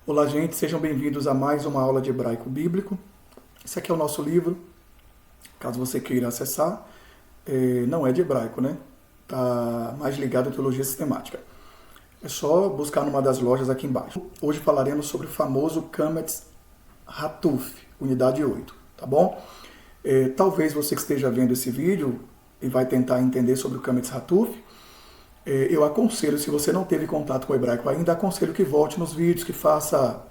Olá, gente, sejam bem-vindos a mais uma aula de hebraico bíblico. Esse aqui é o nosso livro, caso você queira acessar. Não é de hebraico, né? Está mais ligado à teologia sistemática. É só buscar numa das lojas aqui embaixo. Hoje falaremos sobre o famoso Kametz Hatuf, unidade 8, tá bom? Talvez você que esteja vendo esse vídeo e vai tentar entender sobre o Kametz Hatuf, eu aconselho, se você não teve contato com o hebraico ainda, aconselho que volte nos vídeos,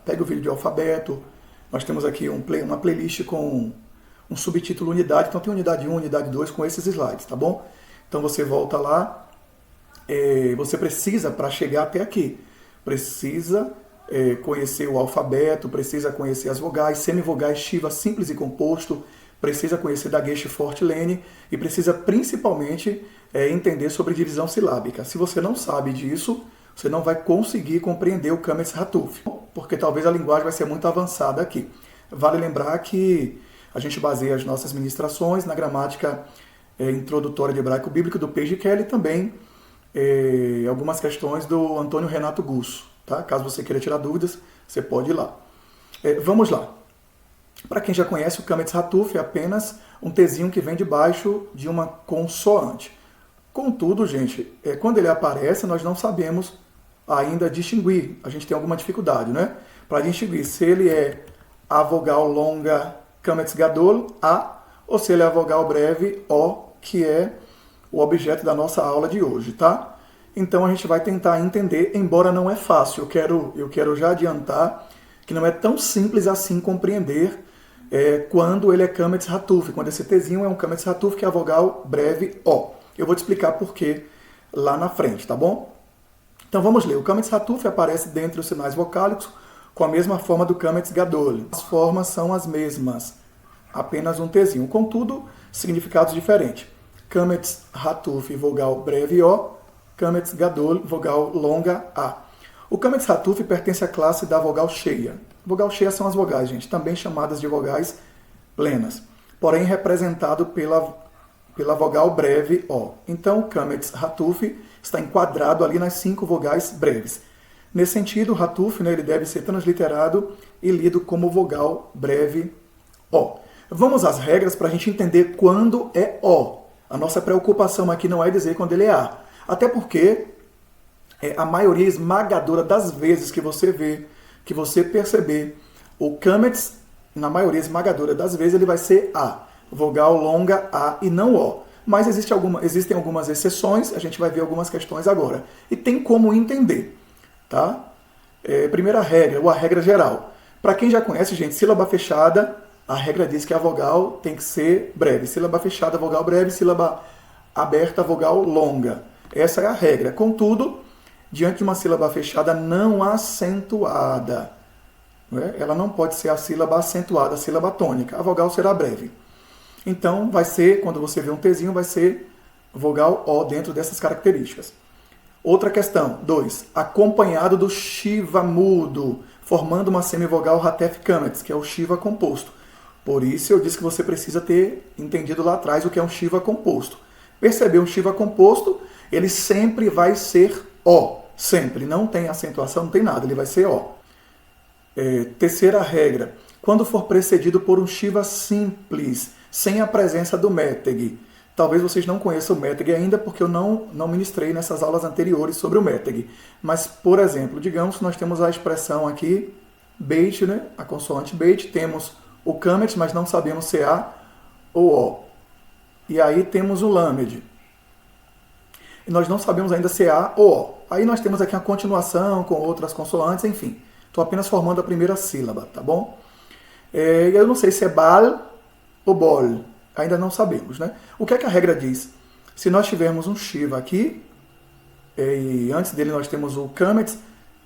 pegue o vídeo de alfabeto. Nós temos aqui uma playlist com um subtítulo unidade, então tem unidade 1, unidade 2 com esses slides, tá bom? Então você volta lá, você precisa, para chegar até aqui, precisa conhecer o alfabeto, precisa conhecer as vogais, semivogais, Shiva, simples e composto, precisa conhecer Dagesh, Forte, Lene e precisa principalmente entender sobre divisão silábica. Se você não sabe disso, você não vai conseguir compreender o Kametz Hatuf, porque talvez a linguagem vai ser muito avançada aqui. Vale lembrar que a gente baseia as nossas ministrações na gramática introdutória de hebraico bíblico do Page Kelly e também algumas questões do Antônio Renato Gusso. Tá? Caso você queira tirar dúvidas, você pode ir lá. Vamos lá. Para quem já conhece, o Kametz Hatuf é apenas um Tzinho que vem debaixo de uma consoante. Contudo, gente, quando ele aparece, nós não sabemos ainda distinguir. A gente tem alguma dificuldade, né? Para distinguir se ele é a vogal longa Kametz Gadol, A, ou se ele é a vogal breve, O, que é o objeto da nossa aula de hoje, tá? Então a gente vai tentar entender, embora não é fácil. Eu quero já adiantar que não é tão simples assim compreender quando ele é Kametz Hatuf, quando esse Tzinho é um Kametz Hatuf, que é a vogal breve O. Eu vou te explicar por quê lá na frente, tá bom? Então vamos ler. O Kametz Hatuf aparece dentre os sinais vocálicos com a mesma forma do Kametz Gadol. As formas são as mesmas, apenas um Tzinho. Contudo, significados diferentes. Kametz Hatuf, vogal breve O. Kametz Gadol, vogal longa A. O Kametz Hatuf pertence à classe da vogal cheia. Vogal cheia são as vogais, gente, também chamadas de vogais plenas, porém representado pela vogal breve O. Então, o Kametz Hatuf está enquadrado ali nas 5 vogais breves. Nesse sentido, o Hatuf, ele deve ser transliterado e lido como vogal breve O. Vamos às regras para a gente entender quando é O. A nossa preocupação aqui não é dizer quando ele é A. Até porque a maioria esmagadora das vezes que você perceber o Kametz, na maioria esmagadora das vezes, ele vai ser A. Vogal longa A e não O. Mas existem algumas exceções, a gente vai ver algumas questões agora. E tem como entender, tá? Primeira regra, ou a regra geral. Para quem já conhece, gente, sílaba fechada, a regra diz que a vogal tem que ser breve. Sílaba fechada, vogal breve, sílaba aberta, vogal longa. Essa é a regra. Contudo, diante de uma sílaba fechada não acentuada, ela não pode ser a sílaba acentuada, a sílaba tônica. A vogal será breve. Então, vai ser, quando você vê um Tzinho, vai ser vogal O dentro dessas características. Outra questão, 2. Acompanhado do Shiva mudo, formando uma semivogal Hatef Kametz, que é o Shiva composto. Por isso eu disse que você precisa ter entendido lá atrás o que é um Shiva composto. Percebeu um Shiva composto, ele sempre vai ser O. Sempre. Não tem acentuação, não tem nada, ele vai ser O. Terceira regra. Quando for precedido por um Shiva simples, sem a presença do Meteg. Talvez vocês não conheçam o Meteg ainda, porque eu não ministrei nessas aulas anteriores sobre o Meteg. Mas, por exemplo, digamos que nós temos a expressão aqui, Beit, né? A consoante Beit, temos o Kametz, mas não sabemos se é A ou O. E aí temos o Lamed. E nós não sabemos ainda se é A ou O. Aí nós temos aqui uma continuação com outras consoantes, enfim. Estou apenas formando a primeira sílaba, tá bom? Eu não sei se é Bal ou Bol. Ainda não sabemos, né? O que é que a regra diz? Se nós tivermos um Shiva aqui, e antes dele nós temos o Kametz,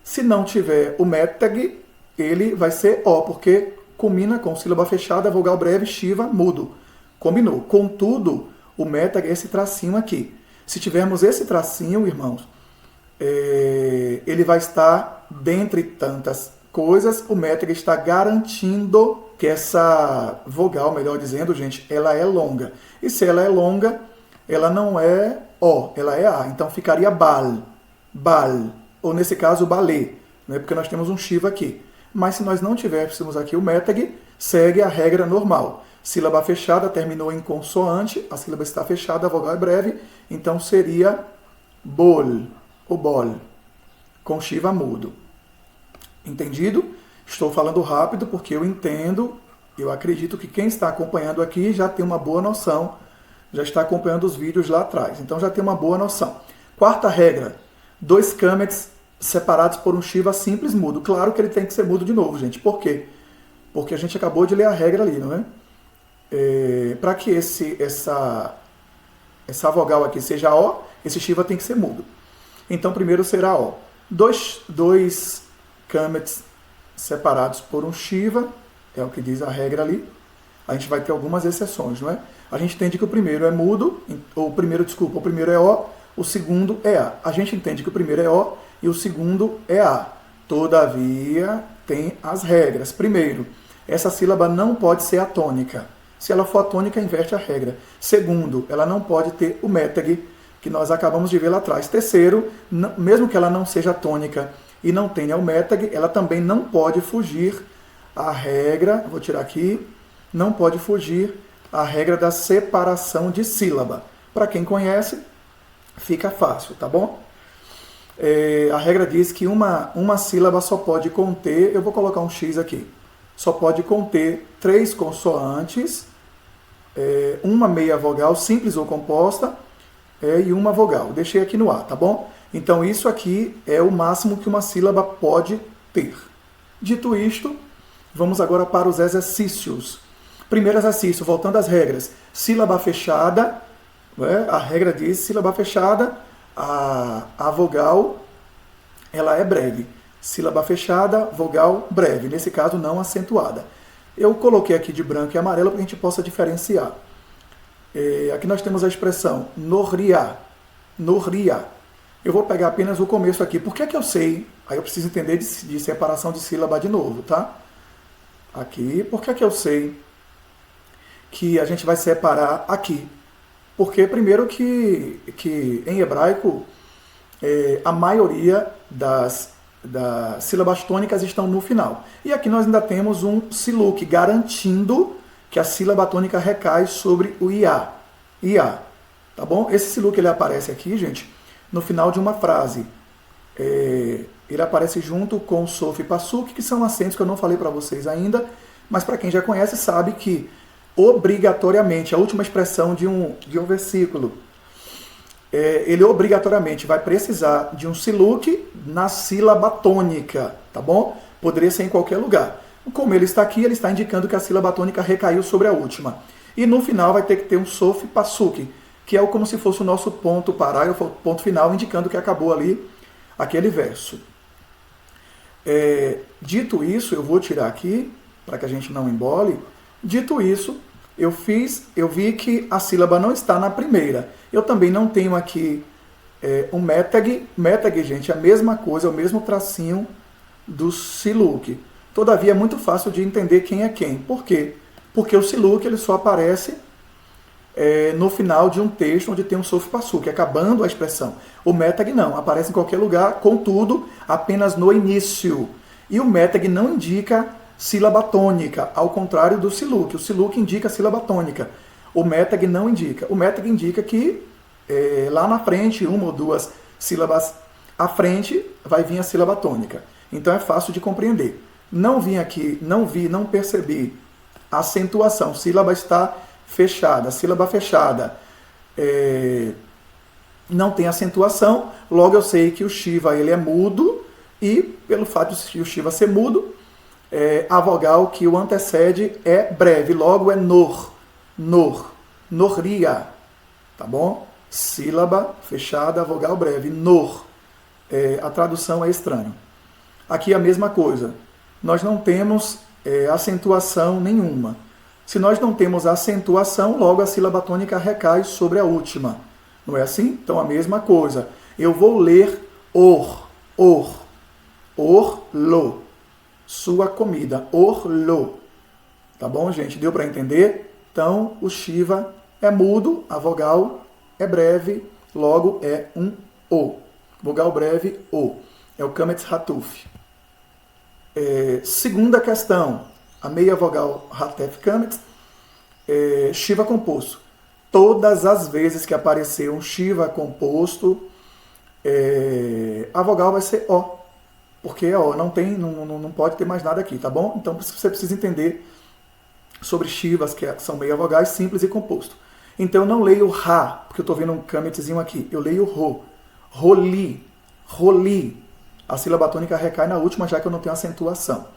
se não tiver o Meteg, ele vai ser O, porque combina com sílaba fechada, vogal breve, Shiva, mudo. Combinou. Contudo, o Meteg é esse tracinho aqui. Se tivermos esse tracinho, irmãos, ele vai estar, dentre tantas coisas, o Meteg está garantindo que essa vogal, melhor dizendo, gente, ela é longa. E se ela é longa, ela não é O, ela é A. Então ficaria Bal, Bal, ou nesse caso Balé, né? Porque nós temos um Shiva aqui. mas se nós não tivéssemos aqui o METAG, segue a regra normal. Sílaba fechada terminou em consoante, a sílaba está fechada, a vogal é breve, então seria bol, ou bol, com shiva mudo. Entendido? Estou falando rápido porque eu entendo, eu acredito que quem está acompanhando aqui já tem uma boa noção, já está acompanhando os vídeos lá atrás, então já tem uma boa noção. Quarta regra, 2 kamets separados por um shiva simples mudo. Claro que ele tem que ser mudo de novo, gente. Por quê? Porque a gente acabou de ler a regra ali, não é? Para que essa vogal aqui seja O, esse shiva tem que ser mudo. Então, primeiro será O. 2 kamets separados por um shiva, é o que diz a regra ali. A gente vai ter algumas exceções, não é? A gente entende que o primeiro é mudo, o primeiro é O, o segundo é A. A gente entende que o primeiro é O e o segundo é A. Todavia, tem as regras. Primeiro, essa sílaba não pode ser atônica. Se ela for atônica, inverte a regra. Segundo, ela não pode ter o METAG, que nós acabamos de ver lá atrás. Terceiro, mesmo que ela não seja tônica e não tenha o METAG, ela também não pode fugir à regra, vou tirar aqui, não pode fugir à regra da separação de sílaba. Para quem conhece, fica fácil, tá bom? A regra diz que uma sílaba só pode conter, eu vou colocar um X aqui, só pode conter 3 consoantes, uma meia vogal, simples ou composta, e uma vogal. Deixei aqui no A, tá bom? Então isso aqui é o máximo que uma sílaba pode ter. Dito isto, vamos agora para os exercícios. Primeiro exercício, voltando às regras. Sílaba fechada, a regra diz sílaba fechada, a vogal ela é breve. Sílaba fechada, vogal breve. Nesse caso, não acentuada. Eu coloquei aqui de branco e amarelo para que a gente possa diferenciar. Aqui nós temos a expressão norria. Norria. Eu vou pegar apenas o começo aqui. Por que é que eu sei? Aí eu preciso entender de separação de sílaba de novo, tá? Aqui. Por que é que eu sei que a gente vai separar aqui? Porque, primeiro, que em hebraico, a maioria das sílabas tônicas estão no final. E aqui nós ainda temos um siluk, garantindo que a sílaba tônica recai sobre o ia. Ia. Tá bom? Esse siluk ele aparece aqui, gente, no final de uma frase. Ele aparece junto com sof e pasuk, que são acentos que eu não falei para vocês ainda, mas para quem já conhece sabe que obrigatoriamente, a última expressão de um versículo, ele obrigatoriamente vai precisar de um siluk na sílaba tônica, tá bom? Poderia ser em qualquer lugar. Como ele está aqui, ele está indicando que a sílaba tônica recaiu sobre a última. E no final vai ter que ter um sof pasuk, que é como se fosse o nosso ponto parágrafo, ponto final, indicando que acabou ali aquele verso. Dito isso, eu vou tirar aqui, para que a gente não embole. Dito isso, eu vi que a sílaba não está na primeira. Eu também não tenho aqui um METAG. METAG, gente, é a mesma coisa, é o mesmo tracinho do siluk. Todavia, é muito fácil de entender quem é quem. Por quê? Porque o siluk ele só aparece no final de um texto onde tem um sof pasuk, acabando a expressão. O METAG não, aparece em qualquer lugar, contudo, apenas no início. E o METAG não indica sílaba tônica, ao contrário do siluk. O siluk indica sílaba tônica. O METAG não indica. O METAG indica que lá na frente, uma ou duas sílabas à frente, vai vir a sílaba tônica. Então é fácil de compreender. Não vim aqui, não percebi a acentuação. Sílaba está fechada. Sílaba fechada não tem acentuação. Logo eu sei que o shiva ele é mudo. E pelo fato de o shiva ser mudo, a vogal que o antecede é breve, logo é norria, tá bom? Sílaba fechada, vogal breve, a tradução é estranho. Aqui a mesma coisa, nós não temos acentuação nenhuma. Se nós não temos acentuação, logo a sílaba tônica recai sobre a última. Não é assim? Então a mesma coisa. Eu vou ler orlo. Sua comida, orlo. Tá bom, gente? Deu para entender? Então, o shiva é mudo, a vogal é breve, logo é um O. Vogal breve, O. É o kametz hatuf. Segunda questão, a meia vogal Hatef Kametz, Shiva composto. Todas as vezes que aparecer um Shiva composto, a vogal vai ser O, porque é O, não pode ter mais nada aqui, tá bom? Então você precisa entender sobre Shivas, que são meia vogais simples e composto. Então eu não leio Ra, porque eu estou vendo um Kametzinho aqui, eu leio Ro, Roli, Roli. A sílaba tônica recai na última, já que eu não tenho acentuação.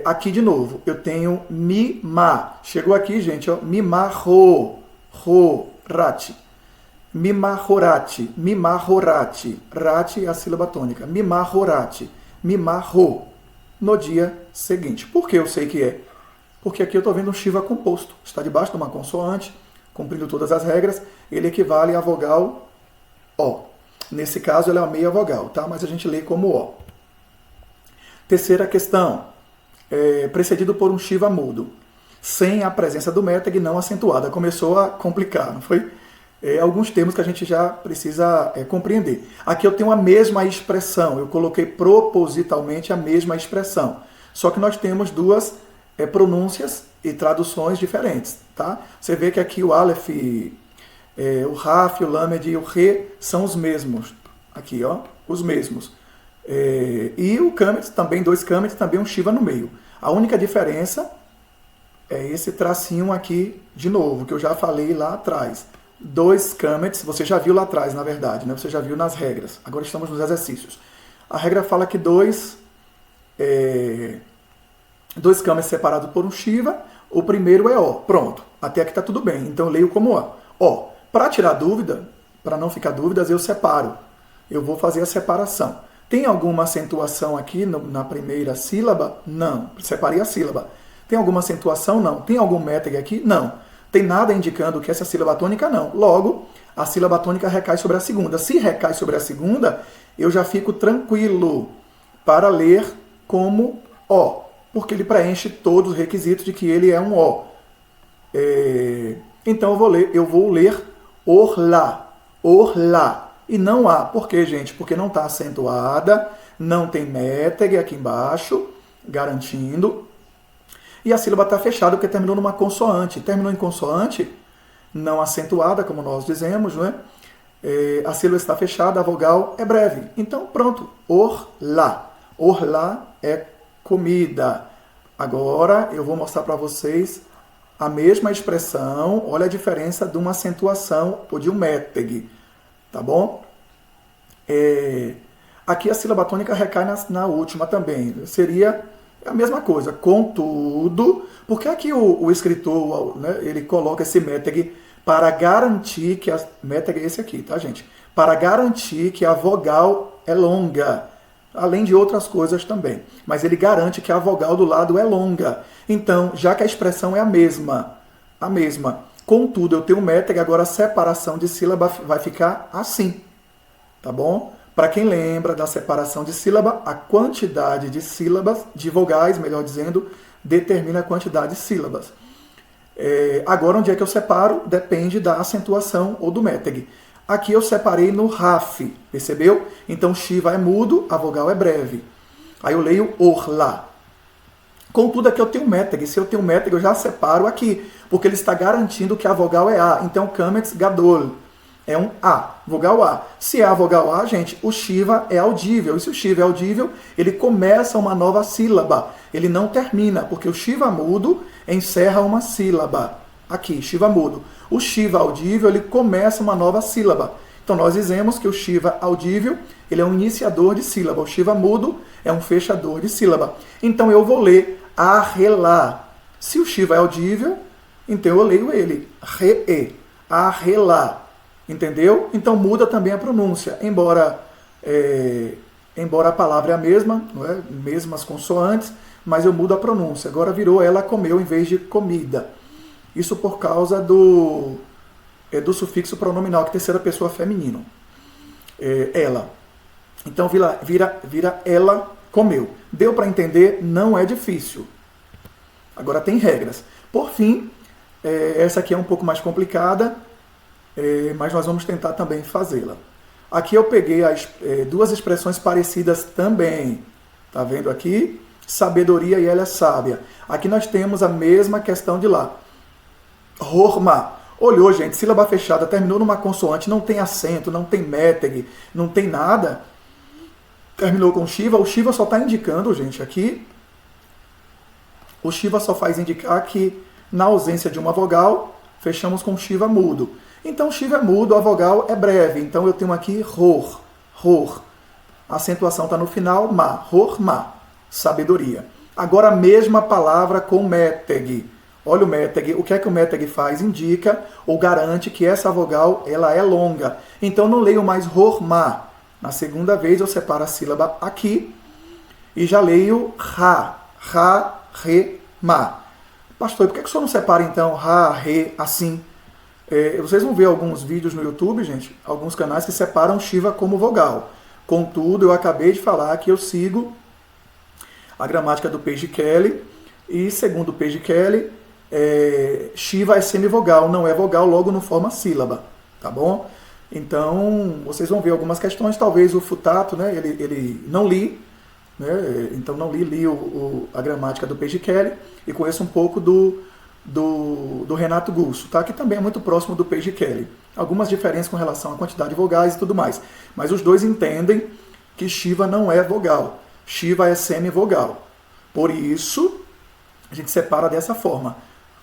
Aqui de novo, eu tenho Mi, Ma. Chegou aqui, gente, ó, Mi, Ma, Ro, Ro, Rati. Mi, Ma, Horati, Mi, Ma, Horati. Rati é a sílaba tônica. Mi, Ma, Horati, Mi, Ma, Ro. No dia seguinte. Por que eu sei que é? Porque aqui eu estou vendo um Shiva composto. Está debaixo de uma consoante, cumprindo todas as regras. Ele equivale à vogal O. Nesse caso, ela é uma meia vogal, tá? Mas a gente lê como O. Terceira questão. Precedido por um Shiva mudo, sem a presença do méteg não acentuada. Começou a complicar, não foi? Alguns termos que a gente já precisa compreender. Aqui eu tenho a mesma expressão. Eu coloquei propositalmente a mesma expressão. Só que nós temos duas pronúncias e traduções diferentes, tá? Você vê que aqui o Aleph, o Raf, o Lamed e o Re são os mesmos. Aqui, ó, os mesmos. E o Kametz, também dois Kametz, também um Shiva no meio. A única diferença é esse tracinho aqui, de novo, que eu já falei lá atrás. Dois Kametz, você já viu lá atrás, na verdade, né? Você já viu nas regras. Agora estamos nos exercícios. A regra fala que dois Kametz separados por um Shiva, o primeiro é O. Pronto, até aqui está tudo bem. Então eu leio como O. O. Para tirar dúvida, para não ficar dúvidas, eu separo. Eu vou fazer a separação. Tem alguma acentuação aqui na primeira sílaba? Não. Separei a sílaba. Tem alguma acentuação? Não. Tem algum méteg aqui? Não. Tem nada indicando que essa é sílaba tônica? Não. Logo, a sílaba tônica recai sobre a segunda. Se recai sobre a segunda, eu já fico tranquilo para ler como O, porque ele preenche todos os requisitos de que ele é um O. Então eu vou ler Orla, Orla. E não há. Por quê, gente? Porque não está acentuada, não tem méteg aqui embaixo, garantindo. E a sílaba está fechada porque terminou numa consoante. Terminou em consoante, não acentuada, como nós dizemos, não é? A sílaba está fechada, a vogal é breve. Então, pronto. Orla. Orla é comida. Agora eu vou mostrar para vocês a mesma expressão. Olha a diferença de uma acentuação ou de um méteg. Tá bom? Aqui a sílaba tônica recai na última também. Seria a mesma coisa. Contudo, porque aqui o escritor, né, ele coloca esse méteg para garantir que méteg é esse aqui, tá, gente? Para garantir que a vogal é longa, além de outras coisas também. Mas ele garante que a vogal do lado é longa. Então, já que a expressão é a mesma, contudo, eu tenho um méteg, agora a separação de sílaba vai ficar assim, tá bom? Para quem lembra da separação de sílaba, a quantidade de sílabas, de vogais, melhor dizendo, determina a quantidade de sílabas. Agora, onde é que eu separo? Depende da acentuação ou do méteg. Aqui eu separei no Raf, percebeu? Então, Shiva é mudo, a vogal é breve. Aí eu leio Orla. Contudo, aqui eu tenho méteg. Se eu tenho méteg, eu já separo aqui, porque ele está garantindo que a vogal é A. Então, Kametz Gadol é um A, vogal A. Se é a vogal A, gente, o Shiva é audível. E se o Shiva é audível, ele começa uma nova sílaba. Ele não termina, porque o Shiva mudo encerra uma sílaba. Aqui, Shiva mudo. O Shiva audível, ele começa uma nova sílaba. Então, nós dizemos que o Shiva audível, ele é um iniciador de sílaba. O Shiva mudo é um fechador de sílaba. Então, eu vou ler Arrelá. Se o Shiva é audível, então eu leio ele. Re-e. Arrelá. Entendeu? Então, muda também a pronúncia. Embora a palavra é a mesma, não é? Mesmas consoantes, mas eu mudo a pronúncia. Agora virou ela comeu em vez de comida. Isso por causa do sufixo pronominal, que é terceira pessoa feminino. Ela. Então vira ela comeu. Deu para entender? Não é difícil. Agora tem regras. Por fim, essa aqui é um pouco mais complicada, mas nós vamos tentar também fazê-la. Aqui eu peguei duas expressões parecidas também. Tá vendo aqui? sabedoria e ela é sábia. Aqui nós temos a mesma questão de lá. Horma. Olhou, gente, sílaba fechada, terminou numa consoante, não tem acento, não tem méteg, não tem nada. Terminou com Shiva. O Shiva só está indicando, gente, aqui. O Shiva só faz indicar que, na ausência de uma vogal, fechamos com Shiva mudo. Então, Shiva é mudo, a vogal é breve. Então, eu tenho aqui Ror. Ror. A acentuação está no final, Ma. Ror, Ma. Sabedoria. Agora, a mesma palavra com méteg. Olha o méteg. O que é que o méteg faz? Indica ou garante que essa vogal ela é longa. Então, não leio mais Ror, Ma. Na segunda vez, eu separo a sílaba aqui e já leio Ra. Ra, Re, Ma. Pastor, por que o senhor não separa, então, Ra, Re, assim? Vocês vão ver alguns vídeos no YouTube, gente, alguns canais que separam Shiva como vogal. Contudo, eu acabei de falar que eu sigo a gramática do Page Kelly e, segundo o Page Kelly, Shiva é semivogal, não é vogal, logo não forma sílaba, tá bom? Então, vocês vão ver algumas questões, talvez o Futato, né, ele não li, né, então não li a gramática do Page Kelly e conheço um pouco do Renato Gusso, tá? Que também é muito próximo do Page Kelly. Algumas diferenças com relação à quantidade de vogais e tudo mais. Mas os dois entendem que Shiva não é vogal. Shiva é semivogal. Por isso, a gente separa dessa forma.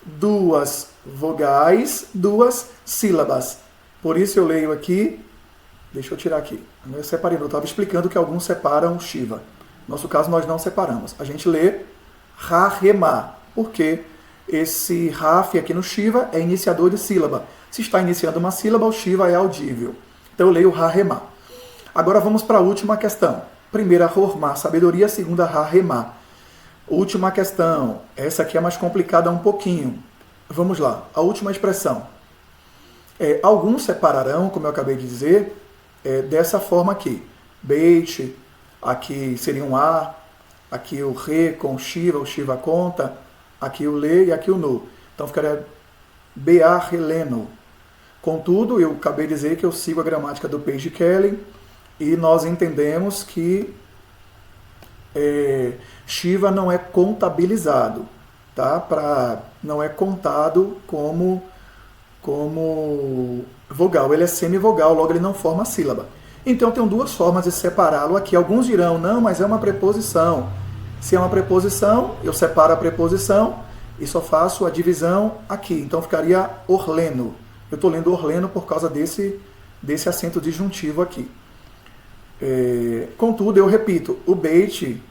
2 vogais, 2 sílabas. Por isso eu leio aqui, deixa eu tirar aqui. Eu separei, eu estava explicando que alguns separam Shiva. No nosso caso, nós não separamos. A gente lê Ra, Re, Ma. Por quê? Esse Raf aqui no Shiva é iniciador de sílaba. Se está iniciando uma sílaba, o Shiva é audível. Então eu leio Ra, Re, Ma. Agora vamos para a última questão. Primeira, Horma, sabedoria. Segunda, Ra, Re, Ma. Última questão. Essa aqui é mais complicada um pouquinho. Vamos lá. A última expressão. Alguns separarão, como eu acabei de dizer, dessa forma aqui. Beit, aqui seria um A. Aqui o Re com Shiva, o Shiva conta. Aqui o Le e aqui o No. Então ficaria Bea, Releno. Contudo, eu acabei de dizer que eu sigo a gramática do Page Kelly e nós entendemos que Shiva não é contabilizado, tá? Não é contado como vogal. Ele é semivogal, logo ele não forma sílaba. Então eu tenho 2 formas de separá-lo aqui. Alguns dirão, não, mas é uma preposição. Se é uma preposição, eu separo a preposição e só faço a divisão aqui. Então ficaria Orleno. Eu estou lendo Orleno por causa desse acento disjuntivo aqui. Contudo, eu repito, o Beit,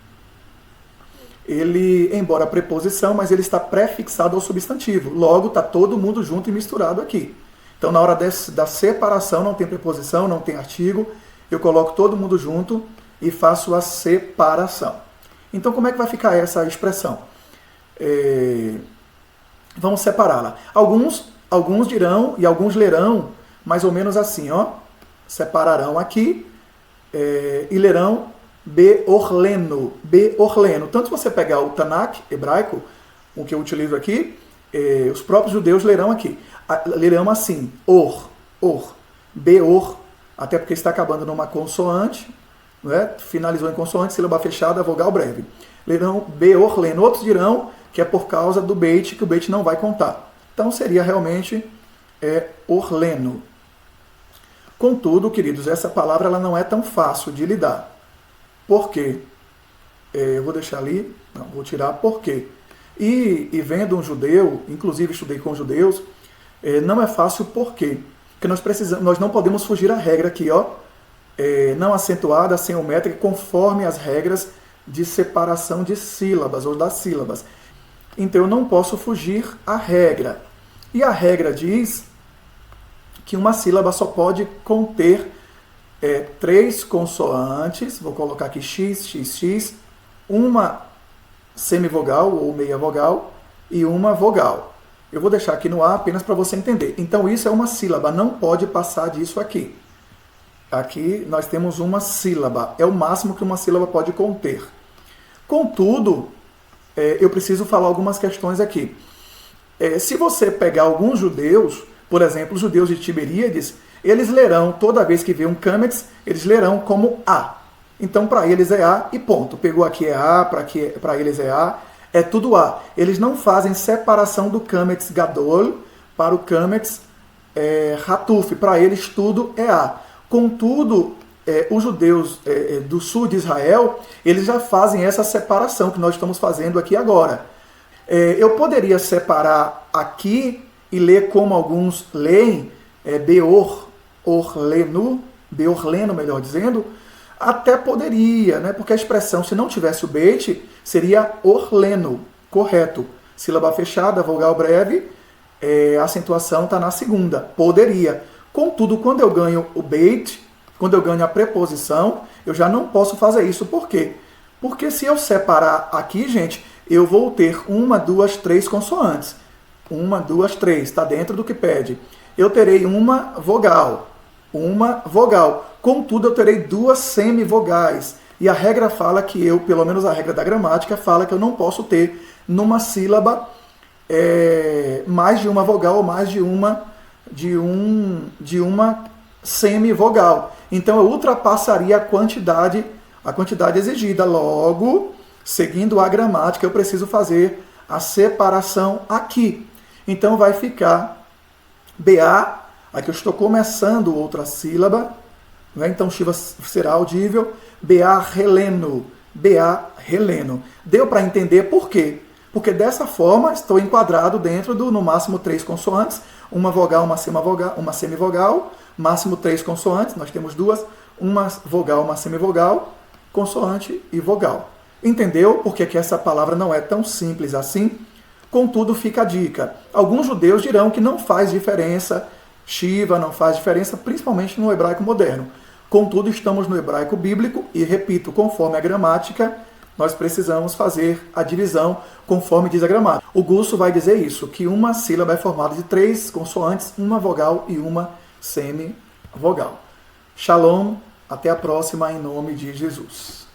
ele, embora preposição, mas ele está prefixado ao substantivo. Logo, está todo mundo junto e misturado aqui. Então, na hora da separação, não tem preposição, não tem artigo, eu coloco todo mundo junto e faço a separação. Então, como é que vai ficar essa expressão? Vamos separá-la. Alguns dirão e alguns lerão mais ou menos assim, ó. Separarão aqui e lerão Beorleno. Beorleno. Tanto se você pegar o Tanakh hebraico, o que eu utilizo aqui, os próprios judeus lerão aqui. Lerão assim, Or. Beor. Até porque está acabando numa consoante. Né? Finalizou em consoante, sílaba fechada, vogal breve. Lerão Beorleno. Outros dirão que é por causa do Beit, que o Beit não vai contar. Então seria realmente Orleno. Contudo, queridos, essa palavra ela não é tão fácil de lidar. Por quê? Eu vou deixar ali, não, vou tirar por quê. E vendo um judeu, inclusive estudei com judeus, não é fácil por quê? Porque nós não podemos fugir à regra aqui, ó. Não acentuada, sem o métrico, conforme as regras de separação de sílabas ou das sílabas. Então eu não posso fugir à regra. E a regra diz que uma sílaba só pode conter 3 consoantes, vou colocar aqui x, x, x, uma semivogal ou meia vogal e uma vogal. Eu vou deixar aqui no A apenas para você entender. Então isso é uma sílaba, não pode passar disso aqui. Aqui nós temos uma sílaba, é o máximo que uma sílaba pode conter. Contudo, eu preciso falar algumas questões aqui. Se você pegar alguns judeus, por exemplo, os judeus de Tiberíades, eles lerão, toda vez que vê um Kametz, eles lerão como A. Então, para eles é A e ponto. Pegou aqui é A, para eles é A, é tudo A. Eles não fazem separação do Kametz Gadol para o Kametz Hatuf. Para eles tudo é A. Contudo, os judeus do sul de Israel, eles já fazem essa separação que nós estamos fazendo aqui agora. Eu poderia separar aqui e ler como alguns leem, Beorlenu, melhor dizendo, até poderia, né? Porque a expressão, se não tivesse o beit, seria orleno, correto. Sílaba fechada, vogal breve, a acentuação está na segunda, poderia. Contudo, quando eu ganho o beit, quando eu ganho a preposição, eu já não posso fazer isso. Por quê? Porque se eu separar aqui, gente, eu vou ter 1, 2, 3 consoantes. 1, 2, 3, está dentro do que pede. Eu terei uma vogal. Contudo, eu terei 2 semivogais. E a regra fala que pelo menos a regra da gramática, fala que eu não posso ter numa sílaba mais de uma vogal ou mais de uma semivogal. Então eu ultrapassaria a quantidade exigida. Logo, seguindo a gramática, eu preciso fazer a separação aqui. Então vai ficar BA, aqui eu estou começando outra sílaba, né? Então Shiva será audível, BA releno. Deu para entender por quê? Porque dessa forma estou enquadrado dentro do, no máximo, 3 consoantes, uma vogal, uma semivogal, máximo 3 consoantes, nós temos 2, uma vogal, uma semivogal, consoante e vogal. Entendeu porque que essa palavra não é tão simples assim? Contudo, fica a dica. Alguns judeus dirão que não faz diferença, Shiva não faz diferença, principalmente no hebraico moderno. Contudo, estamos no hebraico bíblico e, repito, conforme a gramática, nós precisamos fazer a divisão conforme diz a gramática. O Gusso vai dizer isso, que uma sílaba é formada de 3 consoantes, uma vogal e uma semivogal. Shalom, até a próxima, em nome de Jesus.